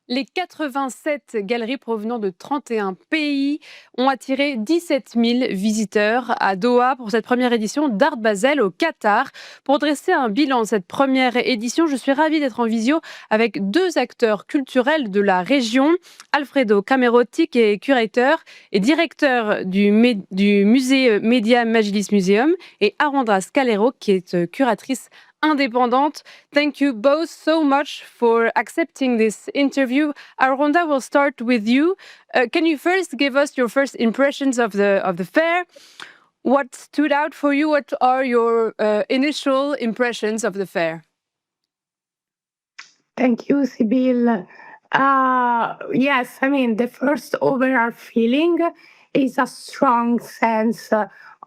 Les 87 galeries provenant de 31 pays ont attiré 17 000 visiteurs à Doha pour cette première édition d'Art Basel au Qatar. Pour dresser un bilan de cette première édition, je suis ravie d'être en visio avec deux acteurs culturels de la région. Alfredo Camerotti, qui est curateur et directeur du musée Media Majlis Museum, et Arandra Scalero, qui est curatrice indépendante. Thank you both so much for accepting this interview. Aronda, we'll start with you. Can you first give us your first impressions of the fair? What stood out for you? What are your initial impressions of the fair? Thank you, Sibyl. Yes, I mean, the first overall feeling is a strong sense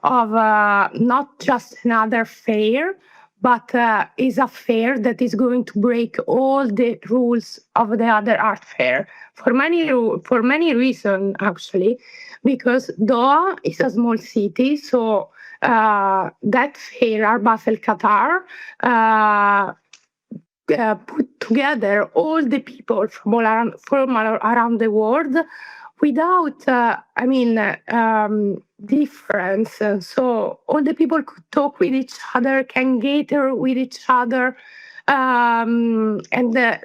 of not just another fair, but is a fair that is going to break all the rules of the other art fair for many reasons, actually, because Doha is a small city, so that fair, Basel Qatar, put together all the people from around the world without, difference. So all the people could talk with each other, can gather with each other.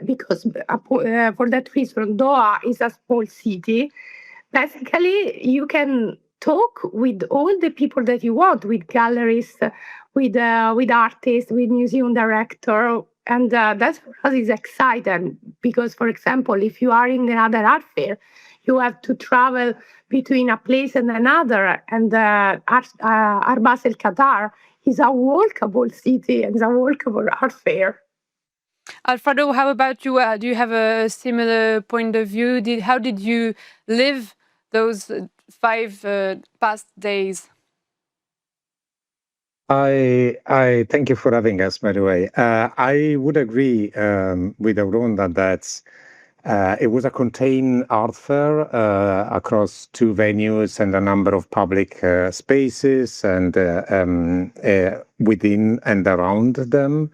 Because for that reason, Doha is a small city. Basically, you can talk with all the people that you want, with galleries, with artists, with museum director, and that for us is exciting because, for example, if you are in another art fair, you have to travel between a place and another, and Art Basel Qatar is a walkable city and a walkable art fair. Alfredo, how about you? Do you have a similar point of view? How did you live those 5 past days? I thank you for having us, by the way. I would agree with Aronda that it was a contained art fair across 2 venues and a number of public spaces and within and around them.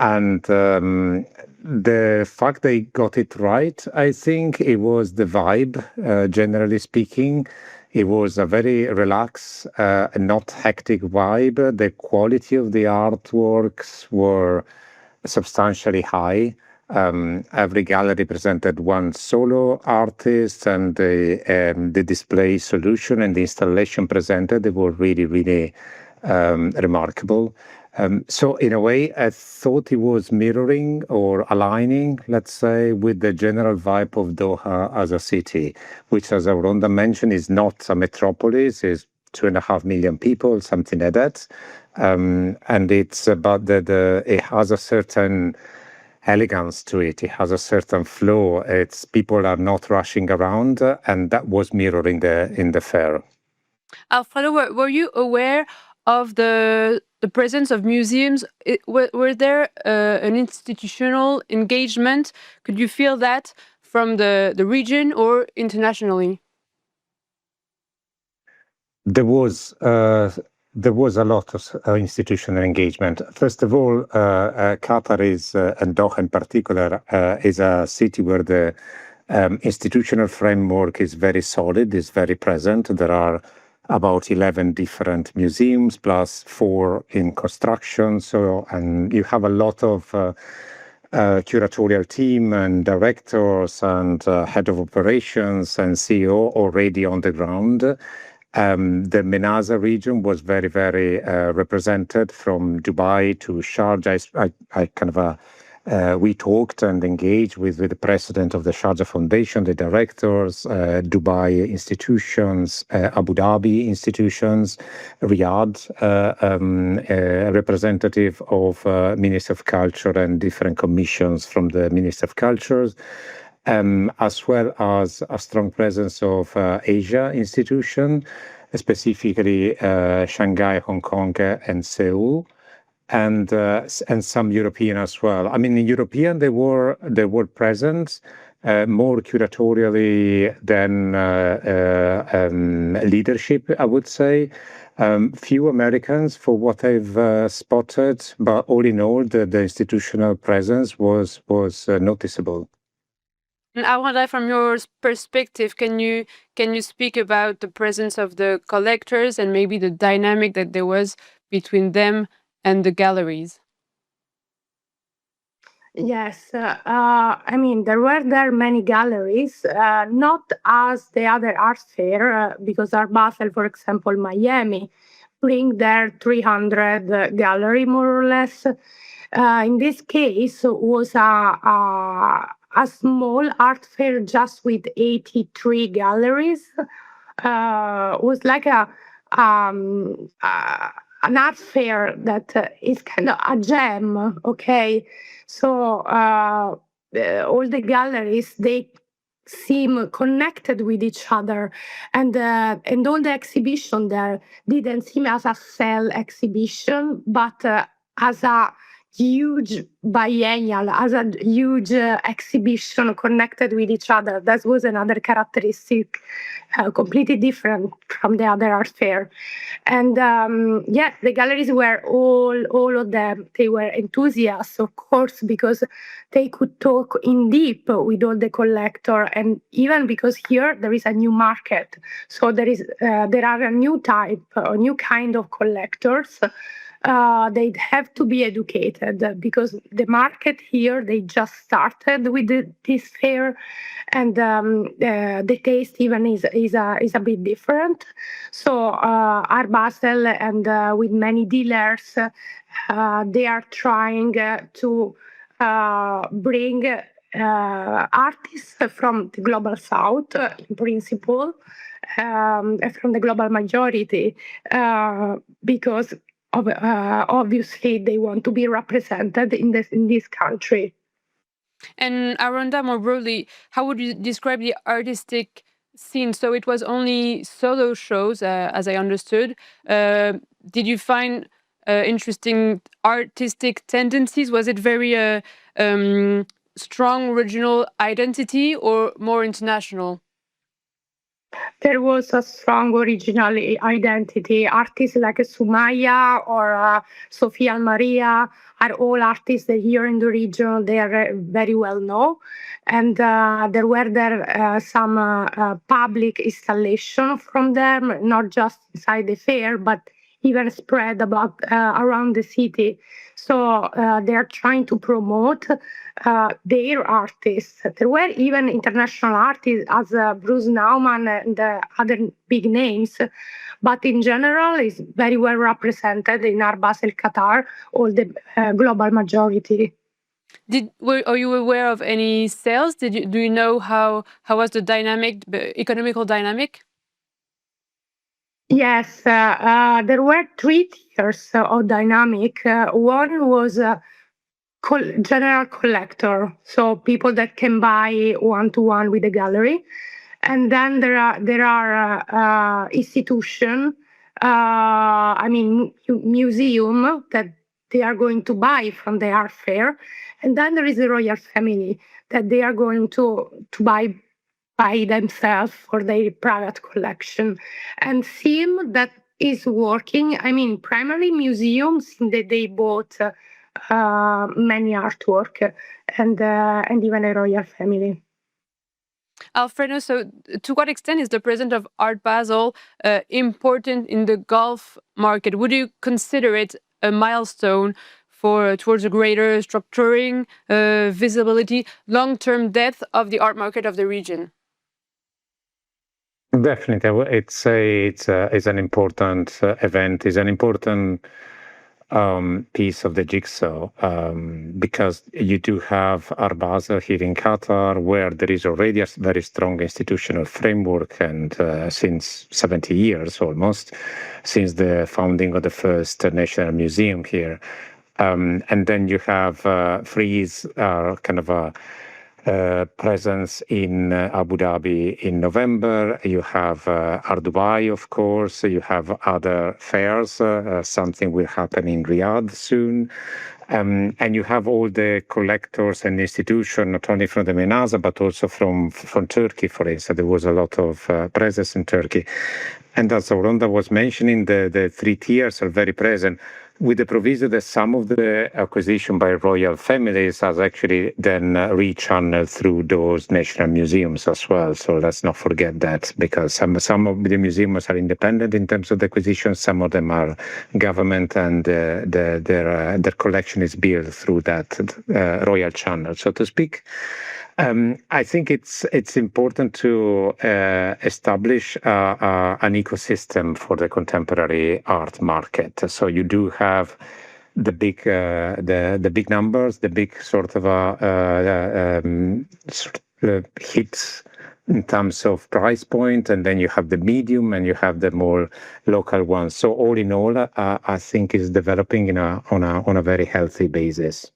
And the fact they got it right, I think it was the vibe, generally speaking. It was a very relaxed, not hectic vibe. The quality of the artworks were substantially high. Every gallery presented one solo artist, and the display solution and the installation presented, they were really, really remarkable. So in a way, I thought it was mirroring or aligning, let's say, with the general vibe of Doha as a city, which, as Aronda mentioned, is not a metropolis, is 2.5 million people, something like that. And it's about it has a certain elegance to it. It has a certain flow. It's people are not rushing around, and that was mirroring in the fair. Alfredo, were you aware of the presence of museums? Were there an institutional engagement? Could you feel that from the region or internationally? There was a lot of institutional engagement. First of all, Qatar is, and Doha in particular, is a city where the institutional framework is very solid, is very present. There are about 11 different museums plus 4 in construction. So, and you have a lot of curatorial team and directors and head of operations and CEO already on the ground. The MENASA region was very, very represented from Dubai to Sharjah. We talked and engaged with the president of the Sharjah Foundation, the directors, Dubai institutions, Abu Dhabi institutions, Riyadh, a representative of Ministry of Culture and different commissions from the Ministry of Cultures, as well as a strong presence of Asia institution, specifically Shanghai, Hong Kong, and Seoul. And some European as well. I mean, in European, they were present more curatorially than leadership, I would say. Few Americans, for what I've spotted, but all in all, the institutional presence was noticeable. And I wonder, from your perspective, can you speak about the presence of the collectors and maybe the dynamic that there was between them and the galleries? Yes, I mean, there many galleries, not as the other art fair, because Art Basel, for example, Miami, bring their 300 gallery, more or less. In this case, was a small art fair just with 83 galleries. Was like an art fair that is kind of a gem, okay? So all the galleries, they seem connected with each other, and all the exhibition there didn't seem as a sell exhibition, but as a huge biennial, as a huge exhibition connected with each other. That was another characteristic, completely different from the other art fair. And yeah, the galleries were all of them. They were enthusiasts, of course, because they could talk in deep with all the collector, and even because here there is a new market. So there are a new type, a new kind of collectors. They have to be educated because the market here, they just started with this fair, and the taste even is a bit different. So Art Basel and with many dealers, they are trying to bring artists from the global south, in principle, from the global majority, because obviously they want to be represented in this country. And Aranda, more broadly, how would you describe the artistic scene? So it was only solo shows, as I understood. Did you find interesting artistic tendencies? Was it very strong regional identity or more international? There was a strong original identity. Artists like Sumaya or Sofia and Maria are all artists that here in the region they are very well known. And there were some public installation from them, not just inside the fair, but even spread about around the city. So they are trying to promote their artists. There were even international artists as Bruce Nauman and other big names, but in general, it's very well represented in our Basel Qatar, all the global majority. Are you aware of any sales? Do you know how was the dynamic, the economical dynamic? Yes, there were three tiers of dynamic. One was general collector, so people that can buy one-to-one with the gallery. And then there are institution, I mean museum that they are going to buy from the art fair, and then there is the royal family that they are going to buy by themselves for their private collection. And seem that is working. I mean, primarily museums that they bought many artwork, and even a royal family. Alfredo, so to what extent is the presence of Art Basel important in the Gulf market? Would you consider it a milestone towards a greater structuring, visibility, long-term depth of the art market of the region? Definitely, it's an important event. It's an important piece of the jigsaw because you do have Art Basel here in Qatar, where there is already a very strong institutional framework, and since 70 years almost, since the founding of the first national museum here. And then you have Freeze, kind of a presence in Abu Dhabi in November. You have Art Dubai, of course. You have other fairs. Something will happen in Riyadh soon. And you have all the collectors and institutions, not only from the MENASA, but also from Turkey, for instance. There was a lot of presence in Turkey. And as Rhonda was mentioning, the three tiers are very present. with the proviso that some of the acquisition by royal families has actually then rechanneled through those national museums as well. So let's not forget that, because some of the museums are independent in terms of the acquisition, some of them are government, and their collection is built through that royal channel, so to speak. I think it's important to establish an ecosystem for the contemporary art market. So you do have the big numbers, the big sort of hits in terms of price point, and then you have the medium and you have the more local ones. So all in all, I think is developing on a very healthy basis.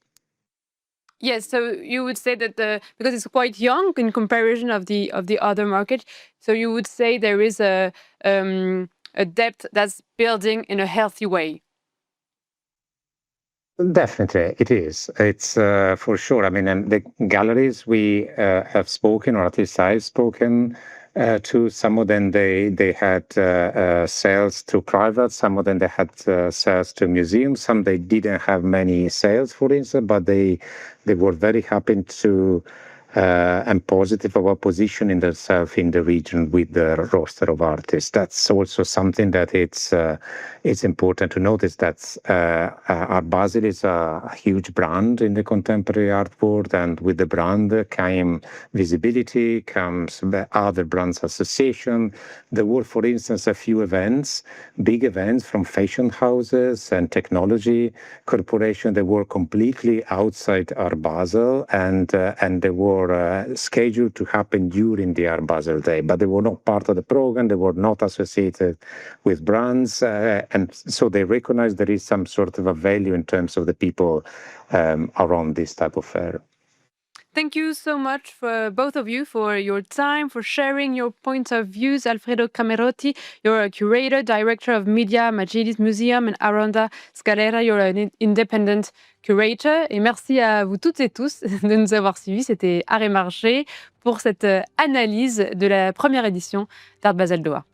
Yes, so you would say that because it's quite young in comparison of the other market, so you would say there is a depth that's building in a healthy way. Definitely, it is. It's for sure. I mean, and the galleries we have spoken, or at least I've spoken to, some of them they had sales to private, some of them they had sales to museums, some they didn't have many sales, for instance, but they were very happy to and positive about positioning themselves in the region with the roster of artists. That's also something that it's important to notice, that Art Basel is a huge brand in the contemporary art world, and with the brand came visibility, comes other brands association. There were, for instance, a few events, big events from fashion houses and technology corporations that were completely outside Art Basel, and they were scheduled to happen during the Art Basel Day, but they were not part of the program. They were not associated with brands, and so they recognize there is some sort of a value in terms of the people around this type of fair. Thank you so much for both of you for your time, for sharing your points of views. Alfredo Camerotti, you're a curator, director of media, Magidis Museum, and Aranda Scalera, you're an independent curator. Et merci à vous toutes et tous de nous avoir suivis. C'était Marché pour cette analyse de la première édition d'Art Basel Doha.